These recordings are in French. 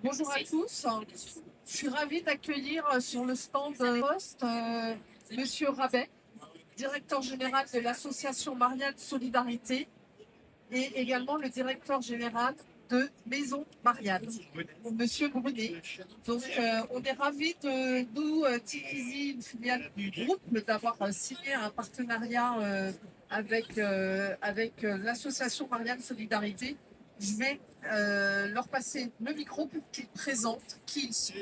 Bonjour à tous. Je suis ravie d'accueillir sur le stand Poste Monsieur Rabet, directeur général de l'association Marianne Solidarité et également le directeur général de Maison Marianne, Monsieur Brunet. Donc on est ravis de nous, Tikizi, une filiale du groupe, d'avoir signé un partenariat avec l'association Marianne Solidarité. Je vais leur passer le micro pour qu'ils présentent qui ils sont.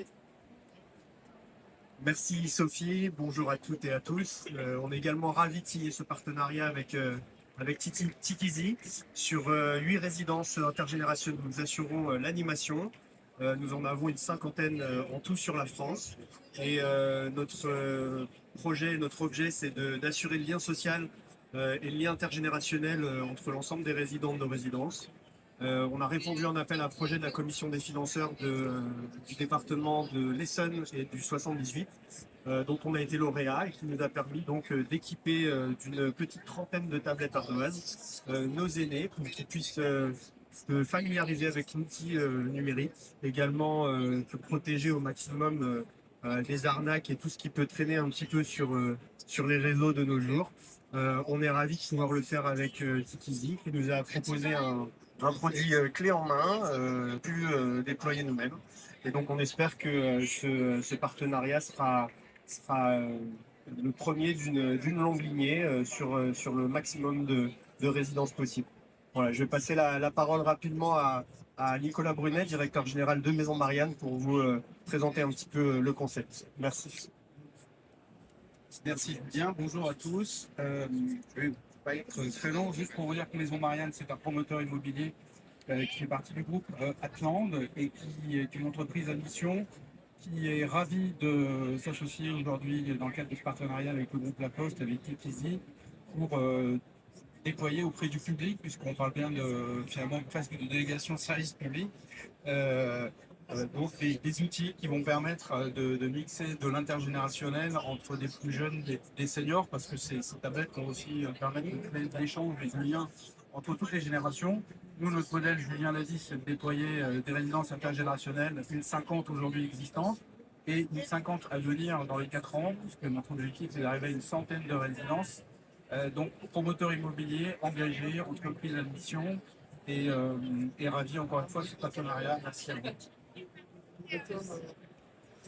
Merci Sophie, bonjour à toutes et à tous. On est également ravis de signer ce partenariat avec Tikizi sur 8 résidences intergénérationnelles. Nous assurons l'animation. Nous en avons une cinquantaine en tout sur la France. Et notre projet, notre objet, c'est d'assurer le lien social et le lien intergénérationnel entre l'ensemble des résidents de nos résidences. On a répondu à un appel à projet de la commission des financeurs du département de l'Essonne et du 78, dont on a été lauréat et qui nous a permis donc d'équiper d'une petite trentaine de tablettes ardoises nos aînés pour qu'ils puissent se familiariser avec l'outil numérique, également se protéger au maximum des arnaques et tout ce qui peut traîner un petit peu sur les réseaux de nos jours. On est ravis de pouvoir le faire avec Tikizi qui nous a proposé un produit clé en main, pu déployer nous-mêmes. Et donc on espère que ce partenariat sera le premier d'une longue lignée sur le maximum de résidences possibles. Voilà, je vais passer la parole rapidement à Nicolas Brunet, directeur général de Maison Marianne, pour vous présenter un petit peu le concept. Merci. Merci bien, bonjour à tous. Je vais pas être très long, juste pour vous dire que Maison Marianne, c'est un promoteur immobilier qui fait partie du groupe Atland et qui est une entreprise à mission qui est ravie de s'associer aujourd'hui dans le cadre de ce partenariat avec le groupe La Poste, avec Tikizi, pour déployer auprès du public, puisqu'on parle bien de finalement presque de délégation de service public. Donc des outils qui vont permettre de mixer de l'intergénérationnel entre des plus jeunes, des seniors, parce que ces tablettes vont aussi permettre de créer de l'échange, des liens entre toutes les générations. Nous, notre modèle, Julien l'a dit, c'est de déployer des résidences intergénérationnelles, une 50 aujourd'hui existantes, et une 50 à venir dans les 4 ans, puisque notre objectif est d'arriver à une centaine de résidences. Donc, promoteur immobilier, engagé, entreprise à mission, et ravi encore une fois de ce partenariat. Merci à vous.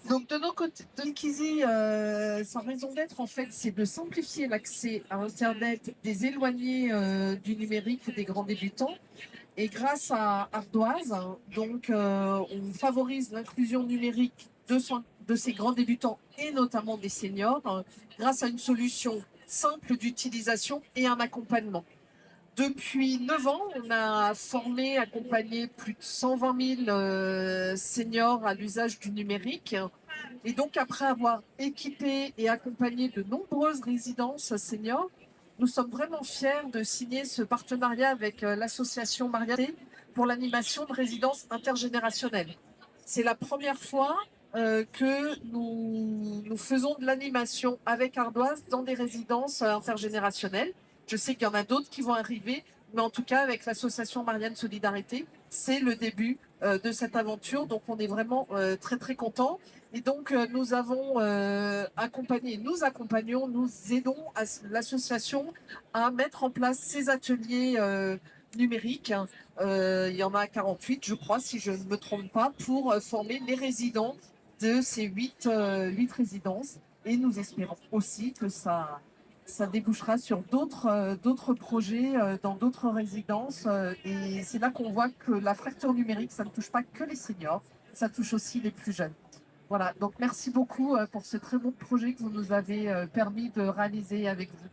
Donc de nos côtés, de Kizi, sa raison d'être en fait, c'est de simplifier l'accès à Internet des éloignés du numérique et des grands débutants. Et grâce à Ardoise, donc on favorise l'inclusion numérique de ces grands débutants et notamment des seniors grâce à une solution simple d'utilisation et un accompagnement. Depuis 9 ans, on a formé, accompagné plus de 120 000 seniors à l'usage du numérique. Et donc, après avoir équipé et accompagné de nombreuses résidences seniors, nous sommes vraiment fiers de signer ce partenariat avec l'association Marianne pour l'animation de résidences intergénérationnelles. C'est la première fois que nous faisons de l'animation avec Ardoise dans des résidences intergénérationnelles. Je sais qu'il y en a d'autres qui vont arriver, mais en tout cas, avec l'association Marianne Solidarité, c'est le début de cette aventure. Donc, on est vraiment très, très contents. Et donc, nous avons accompagné, nous accompagnons, nous aidons l'association à mettre en place ces ateliers numériques. Il y en a 48, je crois, si je ne me trompe pas, pour former les résidents de ces 8 résidences. Et nous espérons aussi que ça débouchera sur d'autres projets dans d'autres résidences. Et c'est là qu'on voit que la fracture numérique, ça ne touche pas que les seniors, ça touche aussi les plus jeunes. Voilà, donc merci beaucoup pour ce très bon projet que vous nous avez permis de réaliser avec vous.